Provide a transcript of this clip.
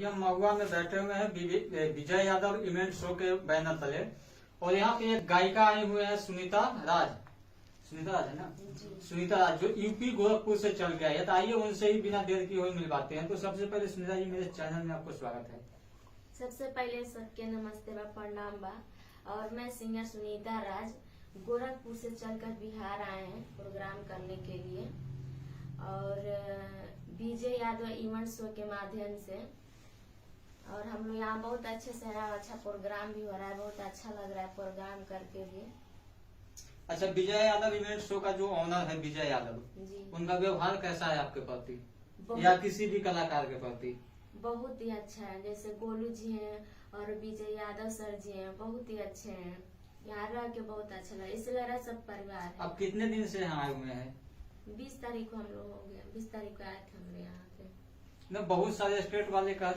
हम महुआ में बैठे हुए हैं विजय यादव इवेंट शो के बैनर तले, और यहाँ पे एक गायिका आई हुए हैं सुनीता राज है ना, सुनीता राज, जो यूपी गोरखपुर से चल के आई है। तो आइए उनसे ही बिना देर की हुई मिल पाते हैं। तो सबसे पहले सुनीता जी, मेरे चैनल में आपको स्वागत है। सबसे पहले सबके नमस्ते बा, प्रणाम बा। और मैं सिंगर सुनीता राज गोरखपुर से चलकर बिहार आए हैं प्रोग्राम करने के लिए, और विजय यादव इवेंट शो के माध्यम से। और हम लोग यहाँ बहुत अच्छे से है, अच्छा प्रोग्राम भी हो रहा है, बहुत अच्छा लग रहा है प्रोग्राम करके भी। अच्छा, विजय यादव इवेंट शो का जो ऑनर है विजय यादव जी, उनका व्यवहार कैसा है आपके प्रति या किसी भी कलाकार के प्रति? बहुत ही अच्छा है। जैसे गोलू जी हैं और विजय यादव सर जी हैं, बहुत ही अच्छे हैं। यहाँ रह के बहुत अच्छा लगा, इसलिए मेरा सब परिवार है। अब कितने दिन से यहाँ आए हुए हैं? 20 तारीख को हम लोग हो गए, 20 तारीख को आए थे हम यहाँ पे। बहुत सारे स्टेट वाले कहा